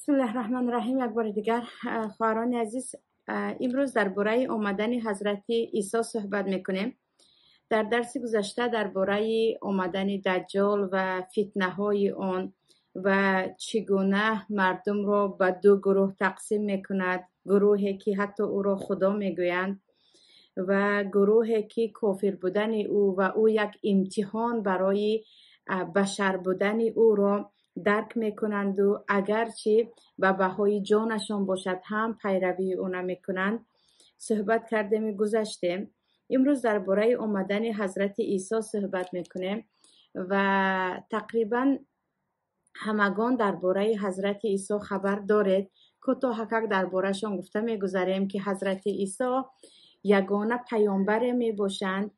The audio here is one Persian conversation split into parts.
بسم الله الرحمن الرحیم. یک بار دیگر خواهران عزیز، امروز درباره آمدن حضرت عیسی صحبت میکنیم. در درس گذشته درباره آمدن دجال و فتنه های آن و چگونه مردم را به دو گروه تقسیم میکند، گروهی که حتی او را خدا میگویند و گروهی که کافر بودن او و او یک امتحان برای بشر بودن او را درک میکنند و اگرچه به بهای جانشان باشد هم پیروی او نمیکنند. صحبت کردیم گذشته. امروز درباره آمدن حضرت عیسی صحبت میکنیم و تقریبا همگان درباره حضرت عیسی خبر دارید. کوتاه دربارهشان گفته میگذاریم که حضرت عیسی یگانه پیامبر می باشند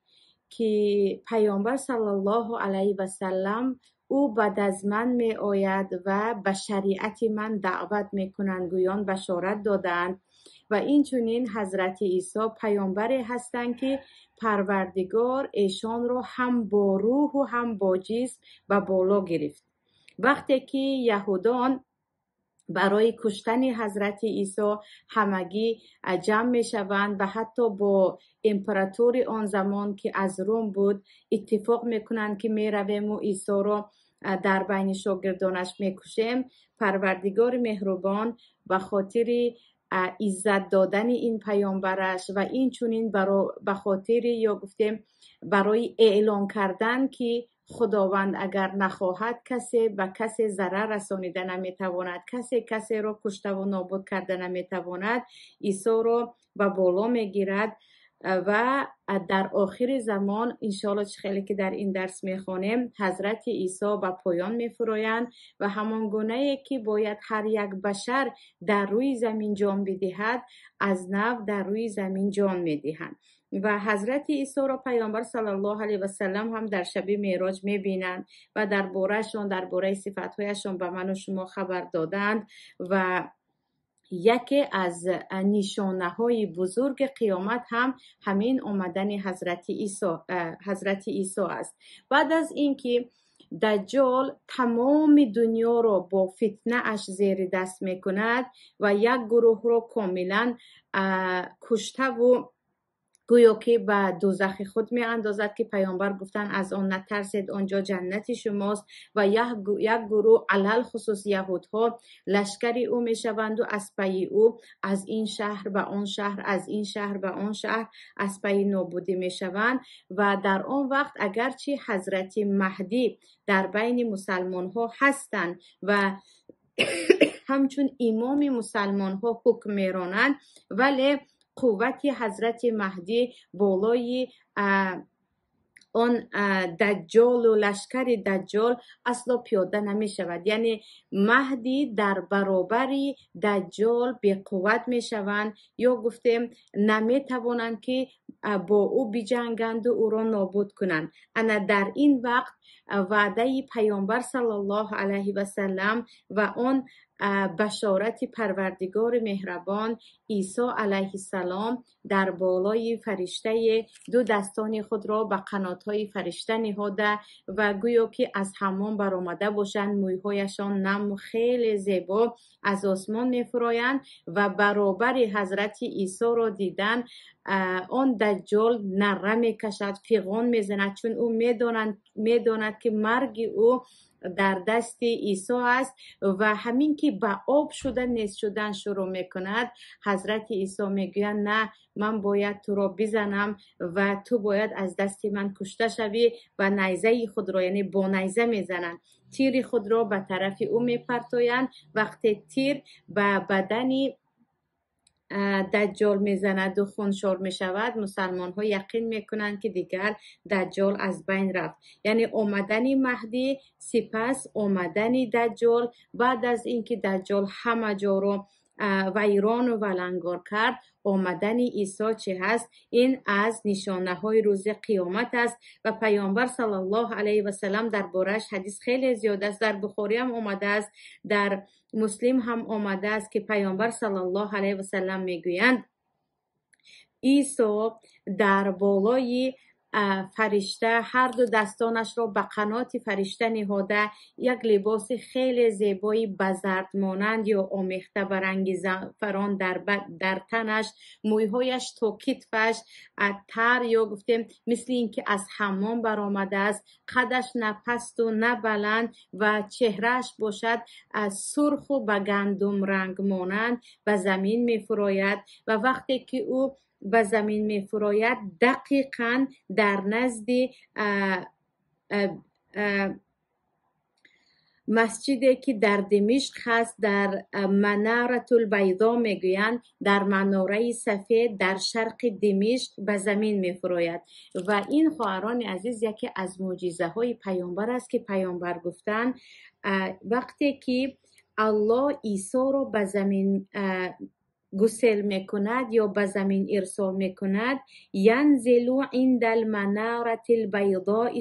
که پیامبر صلی الله علیه و سلم او بعد از من می آید و به شریعت من دعوت می کنند، گویان بشارت دادند. و این چنین حضرت عیسی پیامبری هستند که پروردگار ایشان را هم با روح و هم با جسم به بالا گرفت. وقتی که یهودان برای کشتن حضرت عیسی همگی جمع می شوند و حتی با امپراتور آن زمان که از روم بود اتفاق می کنند که می رویم و عیسی را در بین شاگردانش می کشیم، پروردگار مهربان به خاطر عزت دادن این پیامبرش و این چنین به خاطر یا گفتیم برای اعلان کردن که خداوند اگر نخواهد کسی به کسی ضرر رسانیده نمیتواند، کسی را کشته و نابود کرده نمیتواند، عیسی را به بالا میگیرد و در آخر زمان انشاءالله خیلی که در این درس میخوانیم حضرت عیسی به پایان میفرایند و همان گونه که باید هر یک بشر در روی زمین جان بدهد از نو در روی زمین جان میدهند. و حضرت عیسی را پیامبر صلی الله علیه و سلم هم در شب معراج میبینند و درباره صفاتهایشان به من و شما خبر دادند و یکی از نشانه های بزرگ قیامت هم همین آمدن حضرت عیسی است. بعد از اینکه دجال تمام دنیا را با فتنه اش زیر دست میکند و یک گروه را کاملا کشته و گویا که به دوزخ خود می اندازد که پیامبر گفتن از آن نترسید، آنجا جنت شماست. و یک گروه علل خصوص یهودها لشکری او می شوند و از پی او از این شهر به آن شهر، از این شهر به آن شهر از پی نابودی می شوند. و در آن وقت اگرچه حضرت مهدی در بین مسلمان ها هستند و همچون امام مسلمان ها حکم می رانند، ولی قوت حضرت مهدی بالای آن دجال و لشکر دجال اصلا پیاده نمی شود. یعنی مهدی در برابر دجال به قوت می شوند یا گفتیم نمی توانند که با او بجنگند و او را نابود کنند. انا در این وقت وعده پیامبر صلی الله علیه و سلم و آن بشارت پروردگار مهربان عیسی علیه السلام در بالای فرشته دو دستان خود را به قناتهای فرشته نهاده و گویا که از حمام برآمده باشند، مویهایشان نم و خیلی زیبا از آسمان میفرایند و برابر حضرت عیسی را دیدن آن دجال نره میکشد، فیغان میزند، چون او میداند که مرگ او در دست عیسی است و همین که به آب شدن نیست شدن شروع میکند حضرت عیسی میگوید نه، من باید تو را بزنم و تو باید از دست من کشته شوی و نیزه خود را، یعنی با نیزه میزنند، تیر خود را به طرف او میپرتویند. وقتی تیر به بدن دجال میزند و خونشار میشود، مسلمان ها یقین میکنند که دیگر دجال از بین رفت. یعنی آمدن مهدی سپس آمدن دجال. بعد از اینکه دجال همه جا رو ویران و ولنگار کرد، آمدن عیسی چه هست؟ این از نشانه های روز قیامت است و پیامبر صلی الله علیه و سلم در بارش حدیث خیلی زیاد است. در بخاری هم آمده است، در مسلم هم آمده است که پیامبر صلی الله علیه و سلم میگویند عیسی در بالای فرشته هر دو دستانش را به قنات فرشته نهاده یک لباس خیلی زیبایی بزرد مانند یا آمیخته برنگ زعفران در تنش، مویهایش تا کتفش تر یا گفتیم مثل اینکه از حمام برآمده است، قدش نه پست و نه بلند و چهرهش باشد سرخ و به گندم رنگ مانند به زمین می‌فراید و وقتی که او به زمین می‌فراید دقیقاً در نزد مسجدی که در دمشق هست، در منارة البیضا میگویند، در مناره سفید در شرق دمشق به زمین می‌فراید. و این خواهران عزیز یکی از معجزه های پیامبر است که پیامبر گفتند وقتی که الله عیسی رو به زمین گسل میکند یا به زمین ارسال میکند، ینزل عند المنارة البیضاء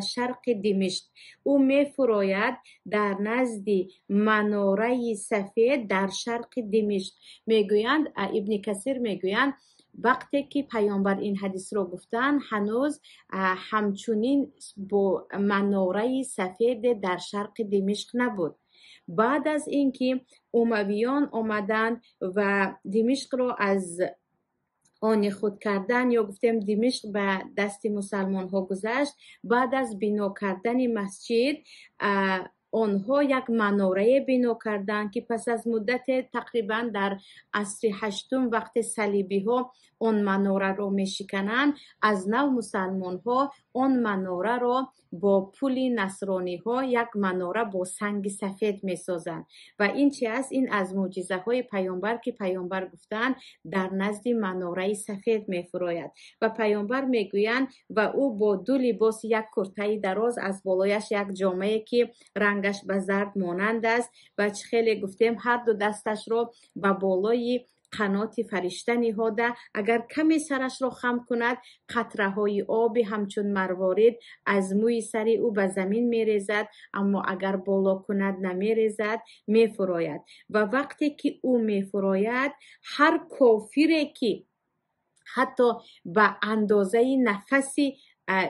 شرق دمشق، او میفراید در نزد مناره سفید در شرق دمشق. میگویند ابن کثیر میگویند وقتی که پیامبر این حدیث رو گفتن هنوز همچنین با مناره سفید در شرق دمشق نبود. بعد از اینکه امویان آمدند و دمشق را از آن خود کردن یا گفتیم دمشق به دست مسلمان ها گذشت، بعد از بنا کردن مسجد آنها یک مناره بنا کردند که پس از مدت تقریبا در عصر هشتم وقت صلیبی ها آن مناره را می شکنند، از نو مسلمان ها آن مناره را با پول نصرانی ها یک مناره با سنگ سفید می سازند. و این چی است؟ این از معجزه های پیامبر که پیامبر گفتند در نزد مناره سفید می فراید. و پیامبر می گویند و او با دو لباس، یک کرته دراز، از بالایش یک جامعه که رنگش به زرد مانند است و خیلی گفتیم هر دو دستش را به بالای قنات فرشته نهاده، اگر کمی سرش را خم کند قطره های آب همچون مروارید از موی سر او به زمین می ریزد، اما اگر بالا کند نمی ریزد، می فراید. و وقتی که او می فراید هر کافری که حتی به اندازه نفسی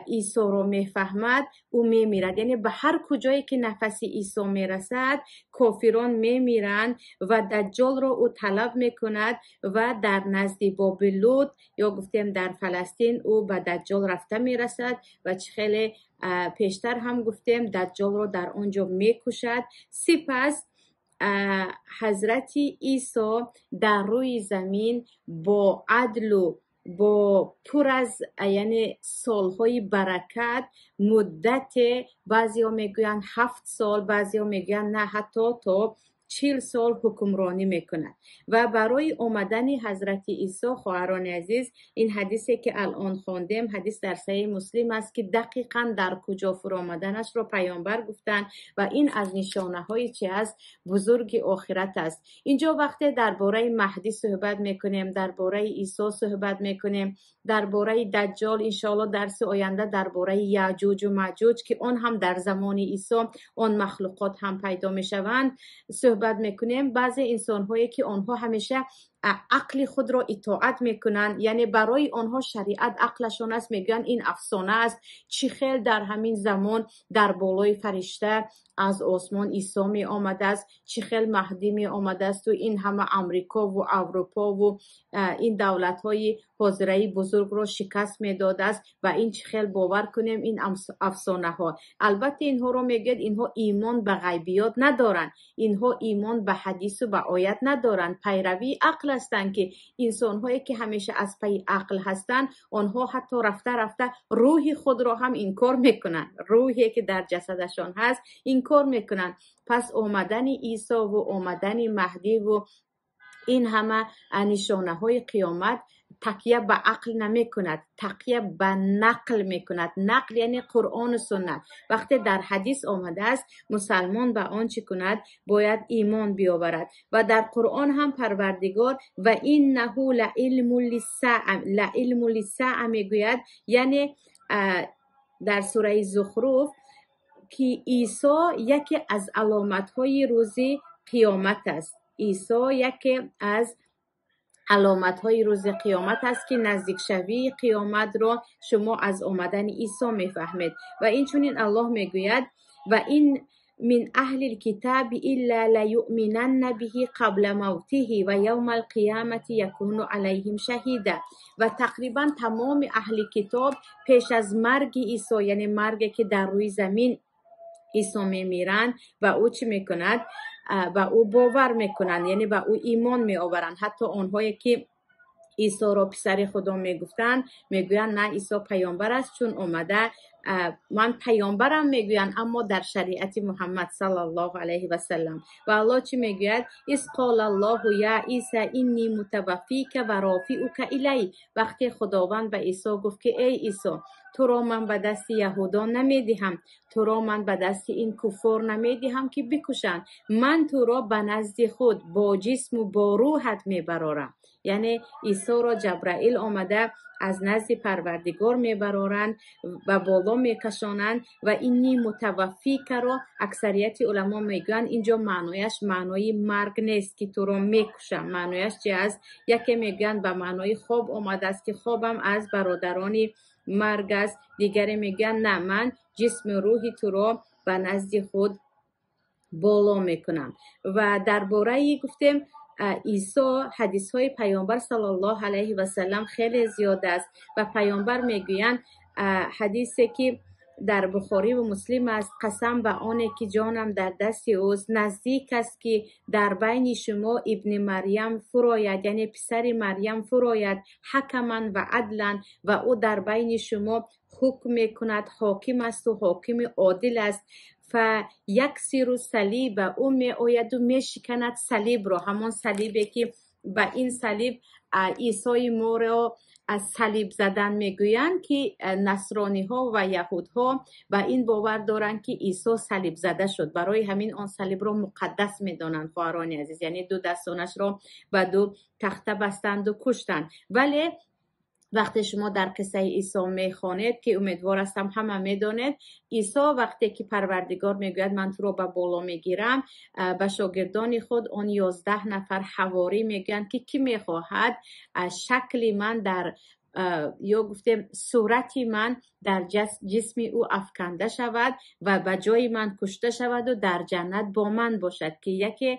عیسی رو میفهمد او میمیرد. یعنی به هر کجایی که نفس عیسی میرسد کافران میمیرند و دجال رو او طلب میکند و در نزد بابلود یا گفتیم در فلسطین او به دجال رفته میرسد و خیلی پیشتر هم گفتیم دجال رو در آنجا میکشد. سپس حضرت عیسی در روی زمین با عدل و با پر از یعنی سالهای برکت مدت، بعضی ها میگوین 7 سال، بعضی ها میگوین نه حتی تا 40 سال حکمرانی میکند. و برای آمدن حضرت عیسی خواهران عزیز این حدیثی که الان خواندیم حدیث در صحیح مسلم است که دقیقاً در کجا فرا آمدنش را پیامبر گفتند و این از نشانه های چی است؟ بزرگ آخرت است. اینجا وقتی درباره مهدی صحبت میکنیم، درباره عیسی صحبت میکنیم، درباره دجال، انشاءالله درس آینده درباره یاجوج و ماجوج که آن هم در زمان عیسی آن مخلوقات هم پیدا میشوند صحبت میکنیم. بعضی انسان هایی که آنها همیشه عقل خود را اطاعت میکنند، یعنی برای آنها شریعت عقلشون است، میگن این افسانه است، چی خیل در همین زمان در بالای فرشته از آسمان عیسی می آمده است، چی خیل مهدی می آمده است و این همه امریکا و اروپا و این دولت های حاضره بزرگ را شکست می داده است و این چی خیل باور کنیم این افسانه ها. البته اینها رو میگید اینها ایمان به غیبیات ندارن، اینها ایمان به حدیث و به آیت ندارن، پیروی عقل هستند که انسان هایی که همیشه از پی عقل هستند آنها حتی رفته روح خود را هم انکار میکنن، روحی که در جسدشان هست انکار میکنن. پس آمدن عیسی و آمدن مهدی و این همه نشانه های قیامت تکیه به عقل نمی کند، تکیه به نقل می کند. نقل یعنی قرآن و سنت. وقتی در حدیث آمده است مسلمان به آن چی کند؟ باید ایمان بیاورد. و در قرآن هم پروردگار و اینه لعلم للساعه می گوید، یعنی در سوره زخرف که عیسی یکی از علامت های روز قیامت است. عیسی یکی از علامت های روز قیامت است که نزدیک شوی قیامت را شما از آمدن عیسی میفهمید. و این چنین الله میگوید و این من اهل الكتاب الا لیؤمنن به قبل موته و یوم القیامة یکون علیهم شهیدا. و تقریبا تمام اهل کتاب پیش از مرگ عیسی، یعنی مرگی که در روی زمین عیسی میمیرند و او چی میکند؟ و او باور میکنند، یعنی به او ایمان میآورند. حتی آنهایی که عیسی را پسر خدا میگفتند میگویند نه عیسی پیامبر است، چون اومده من پیامبرم میگویند، اما در شریعت محمد صلی الله علیه و سلم. و الله چی میگوید؟ اذ قال الله یا عیسی انی متوفیک و رافعک الی. وقتی خداوند به عیسی گفت که ای عیسی، تو را من به دست یهودا نمیدهم، تو را من به دست این کفار نمیدهم که بکشند، من تو را به نزد خود با جسم و با روحت میبرارم. یعنی عیسی را جبرائیل آمده از نزد پروردگار میبرارند و بالا میکشانند. و اینی متوفی که را اکثریت علما میگویند اینجا معنایش معنای مرگ نیست که تو را میکشم. معنایش چی است؟ یکی میگویند به معنای خواب آمده است که خوابم از برادران مرگ است، دیگری میگویند نه، من جسم و روحی تو را به نزد خود بالا میکنم. و درباره گفتیم عیسی حدیث های پیامبر صلی الله علیه و سلم خیلی زیاد است و پیامبر میگویند حدیثی که در بخاری و مسلم است، قسم به آنی که جانم در دست اوست، نزدیک است که در بین شما ابن مریم فراید، یعنی پسر مریم فراید، حکما و عدلا، و او در بین شما حکم میکند، حاکم است و حاکم عادل است. فیکسر صلیب، او می آید و می شکند صلیب را، همان صلیبی که به این صلیب عیسی ما را از صلیب زدن میگویند که نصرانی ها و یهود ها و این باور دارند که عیسی صلیب زده شد، برای همین آن صلیب را مقدس میدانند خواهران عزیز، یعنی دو دستانش را به دو تخته بستند و کشتند. ولی وقتی شما در قصه عیسی میخوانید که امیدوار هستم همه میدانید، عیسی وقتی که پروردگار میگوید من تو رو به بالا میگیرم، به شاگردان خود آن 11 نفر حواری میگن که کی میخواهد شکل من در یا گفتیم صورت من در جسم او افکنده شود و به جای من کشته شود و در جنت با من باشد. که یکی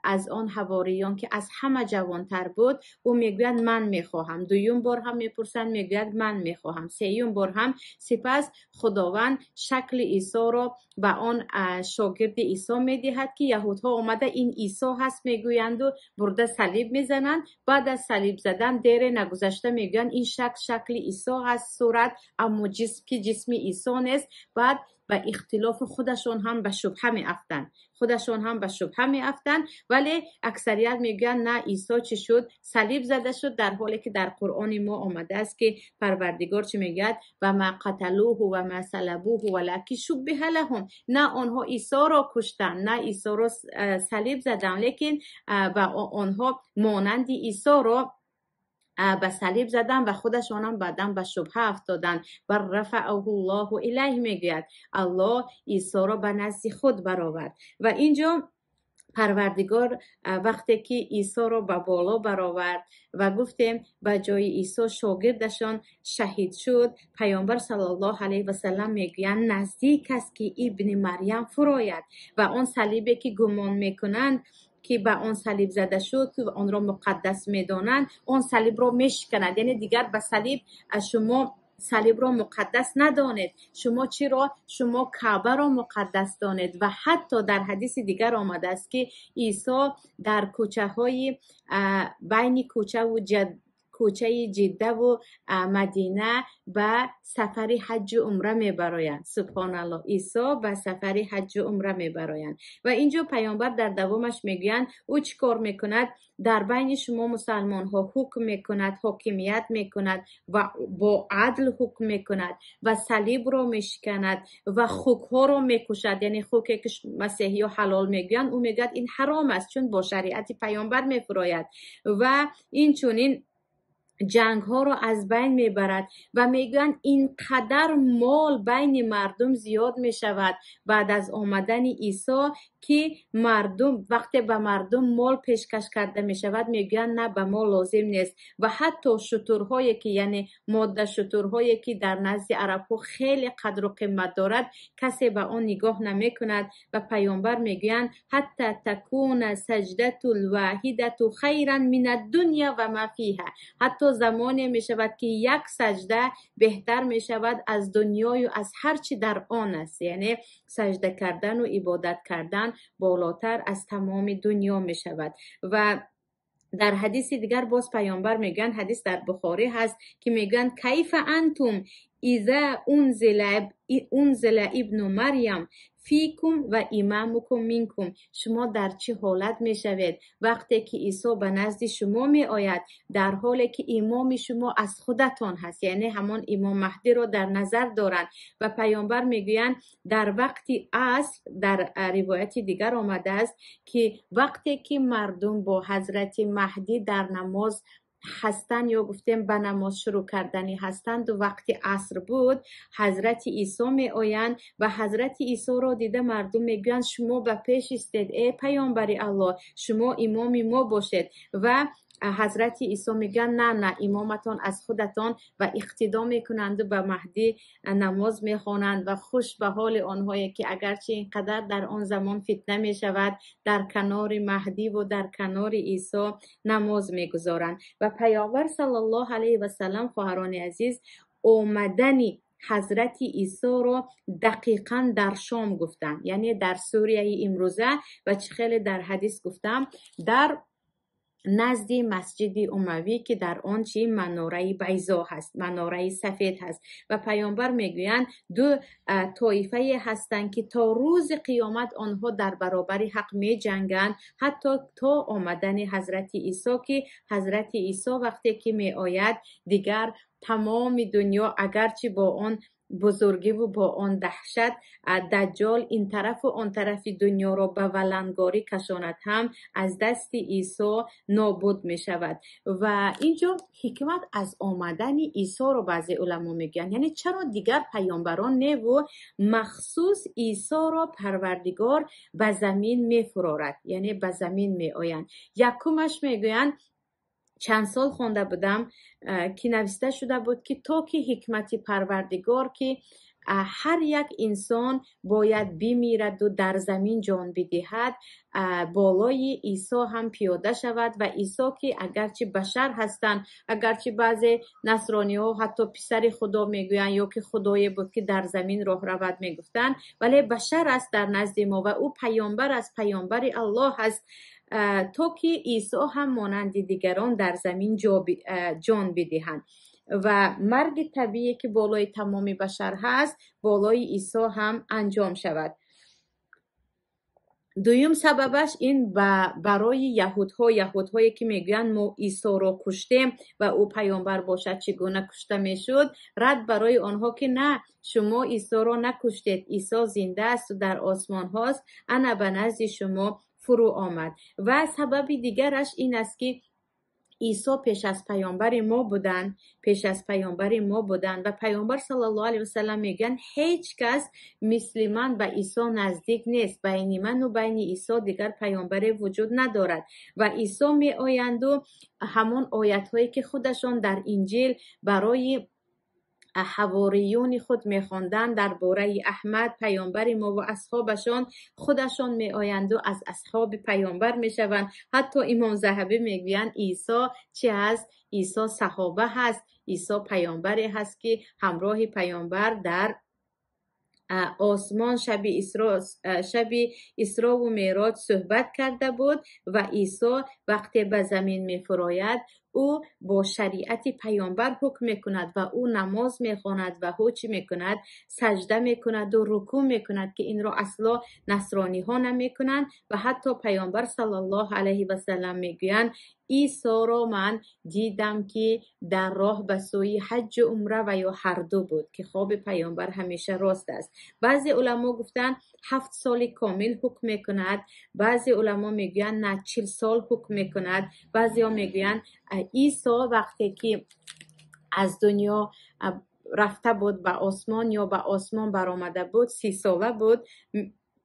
از آن حواریان که از همه جوانتر بود او میگوید من میخواهم. دویم بار هم میپرسند، میگوید من میخواهم. سوم بار هم. سپس خداوند شکل عیسی را به آن شاگرد عیسی میدهد که یهودها آمده این عیسی هست میگویند و برده صلیب میزنند. بعد از صلیب زدن دیر نگذشته میگویند این شکل عیسی هست صورت، اما جسم که جسم عیسی نیست. بعد به اختلاف خودشون هم به شبهه می افتن، ولی اکثریت میگن نه، عیسی چی شد؟ صلیب زده شد، در حالی که در قرآن ما آمده است که پروردگار چی میگه؟ و ما قتلوه و ما صلبوه ولکن شبه لهم. نه آنها عیسی را کشتن، نه عیسی را صلیب زدن، لیکن و آنها مانند عیسی را به صلیب زدن و خودشان هم بعداً به شبهه افتادن. و رفعه الله الیه میگوید الله عیسی را به نزد خود برآورد. و اینجا پروردگار وقتی که عیسی را به بالا برآورد و گفتیم به جای عیسی شاگردشان شهید شد، پیامبر صلی الله علیه و سلم میگویند نزدیک است که ابن مریم فراید. و آن صلیبی که گمان میکنند که به آن صلیب زده شد که آن را مقدس میدانند، آن صلیب را میشکنند. یعنی دیگر به صلیب شما صلیب را مقدس ندانید، شما چی را؟ شما کعبه را مقدس دانید. و حتی در حدیث دیگر آمده است که عیسی در کوچه های بین کوچه جده و مدینه به سفر حج و عمره میبرایند. سبحان الله، عیسی به سفر حج و عمره میبرایند. و اینجا پیامبر در دوامش میگویند او چی کار میکند؟ در بین شما مسلمان ها حکم میکند، حاکمیت میکند و با عدل حکم میکند و صلیب را میشکند و خوک ها را میکشد. یعنی خوکی که مسیحی ها حلال میگویند او میگوید این حرام است، چون با شریعت پیامبر میفراید. و این چونین جنگ ها را از بین میبرد و میگن اینقدر مال بین مردم زیاد میشود بعد از آمدن عیسی که مردم وقتی به مردم مال پیشکش کرده می شود میگویند نه به ما لازم نیست و حتی شترهایی که یعنی ماده شترهایی که در نزد عرب‌ها خیلی قدر و قیمت دارد کسی به آن نگاه نمی کند و پیامبر میگویند حتی تکون سجدة الواحدة خیرا من الدنیا و ما فیها، حتی زمانی می شود که یک سجده بهتر می شود از دنیای و از هر چی در آن است. یعنی سجده کردن و عبادت کردن بالاتر از تمام دنیا می شود. و در حدیث دیگر باز پیامبر میگن، حدیث در بخاری هست که میگن کیف انتم اذا انزل ابن مریم فیکم و امامکم منکم، شما در چه حالت میشوید وقتی که عیسی به نزد شما می آید در حالی که امام شما از خودتان هست، یعنی همان امام مهدی رو در نظر دارند. و پیامبر میگویند در وقتی عصر در روایت دیگر آمده است که وقتی که مردم با حضرت مهدی در نماز هستند یا گفتیم به نماز شروع کردنی هستند و وقتی عصر بود حضرت عیسی می آیند و حضرت عیسی را دیده مردم میگویند شما به پیش استید ای پیامبر الله، شما امام ما باشید. و حضرت عیسی میگن نه امامتان از خودتان و اقتدا میکنند و به مهدی نماز میخوانند و خوش به حال آنهایی که اگرچه اینقدر در آن زمان فتنه میشود در کنار مهدی و در کنار عیسی نماز میگذارند. و پیامبر صلی الله علیه و سلم خواهران عزیز آمدن حضرت عیسی رو دقیقا در شام گفتن، یعنی در سوریه امروزه و چه خیلی در حدیث گفتم در نزد مسجد اموی که در آن چی مناره بیضا هست، مناره سفید هست. و پیامبر میگویند دو طایفه هستند که تا روز قیامت آنها در برابر حق می جنگند حتی تا آمدن حضرت عیسی، که حضرت عیسی وقتی که می آید دیگر تمام دنیا اگرچه با آن بزرگی و با آن دهشت دجال این طرف و آن طرف دنیا را به ولنگاری کشاند هم از دست عیسی نابود می شود. و اینجا حکمت از آمدن عیسی رو بعضی علما میگن، یعنی چرا دیگر پیامبران نه و مخصوص عیسی را پروردگار به زمین می فرارد، یعنی به زمین می آیند. یکمش میگویند چند سال خونده بودم که نوشته شده بود که تا که حکمت پروردگار که هر یک انسان باید بمیرد و در زمین جان بدهد بالای عیسی هم پیاده شود. و عیسی که اگرچه بشر هستند، اگرچه بعضی نصرانی ها حتی پسر خدا میگویند یا که خدای بود که در زمین راه رود میگفتند، ولی بشر است در نزد ما و او پیامبر است، پیامبر الله است، تا که عیسی هم مانند دیگران در زمین جان بدهند. و مرگ طبیعی که بالای تمام بشر هست بالای عیسی هم انجام شود. دویم سببش این برای یهودهایی که میگویند ما عیسی را کشتیم و او پیامبر باشد چگونه کشته میشد، رد برای آنها که نه شما عیسی را نکشتید، عیسی زنده است و در آسمان هاست، انا به نزد شما فرو آمد. و سبب دیگرش این است که عیسی پیش از پیامبر ما بودند و پیامبر صلی الله علیه و سلم میگن هیچ کس مثل من به عیسی نزدیک نیست، بین من و بین عیسی دیگر پیامبر وجود ندارد. و عیسی می آیند و همون آیت هایی که خودشان در انجیل برای حواریون خود میخواندند درباره احمد پیامبر ما و اصحابشان، خودشان می آیند و از اصحاب پیامبر میشوند. حتی امام ذهبی میگویند عیسی چه هست؟ عیسی صحابه هست، عیسی پیامبری هست که همراه پیامبر در آسمان شب اسرا و معراج صحبت کرده بود. و عیسی وقتی به زمین میفراید او با شریعت پیامبر حکم میکند و او نماز میخواند و او چی میکند؟ سجده میکند و رکوع میکند که این را اصلا نصرانی ها نمیکنند. و حتی پیامبر صلی الله علیه و سلم میگویند عیسی را من دیدم که در راه به سوی حج و عمره و یا هر دو بود، که خواب پیامبر همیشه راست است. بعضی علما گفتن 7 سال کامل حکم میکند، بعضی علما میگویند نه 40 سال حکم میکند، بعضی ها میگویند عیسی وقتی که از دنیا رفته بود به آسمان یا به آسمان برآمده بود 30 ساله بود.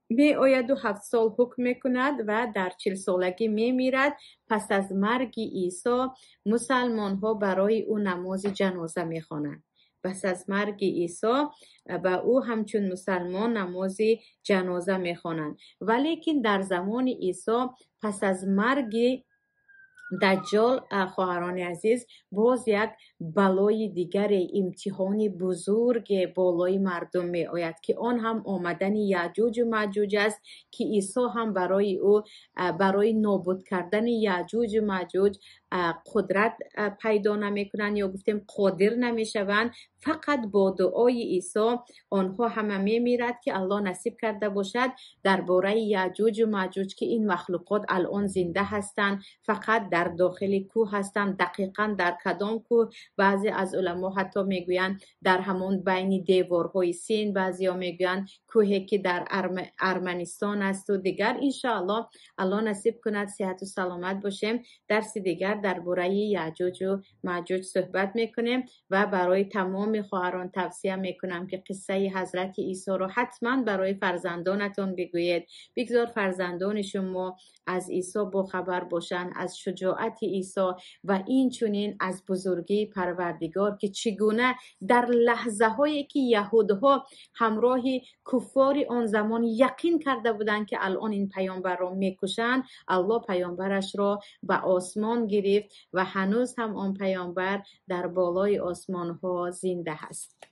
می آید و 7 سال حکم می کند و در 40 سالگی می میرد. پس از مرگ عیسی مسلمان ها برای او نماز جنازه می خوانند. پس از مرگ عیسی و او همچون مسلمان نماز جنازه می خوانند. ولیکن در زمان عیسی پس از مرگ دجال خواهران عزیز باز یک بلای دیگر امتحان بزرگ بالای مردم می آید که آن هم آمدن یعجوج و معجوج است که عیسی هم برای او برای نابود کردن یعجوج و معجوج قدرت پیدا نمی کنند یا گفتیم قادر نمی شوند. فقط با دعای عیسی آنها همه می میرد که الله نصیب کرده باشد درباره یعجوج و معجوج که این مخلوقات الان زنده هستند فقط در داخل کوه هستند. دقیقا در کدام کوه؟ بعضی از علما حتی میگویند در همون بین دیوارهای سین، بعضی ها میگویند کوهی که در ارمنستان است و دیگر. انشاءالله الله نصیب کند صحت و سلامت باشیم. درس دیگر درباره یعجوج و معجوج صحبت میکنیم و برای تمام خواهران توصیه میکنم که قصه حضرت عیسی رو حتما برای فرزندانتون بگویید. بگذار فرزندان شما از عیسی با خبر باشند، از شجاعت عیسی و این چنین از بزرگی پروردگار که چگونه در لحظه هایی که یهودها همراه کفار آن زمان یقین کرده بودند که الان این پیامبر را میکشند، الله پیامبرش را به آسمان گرفت و هنوز هم آن پیامبر در بالای آسمان ها زنده است.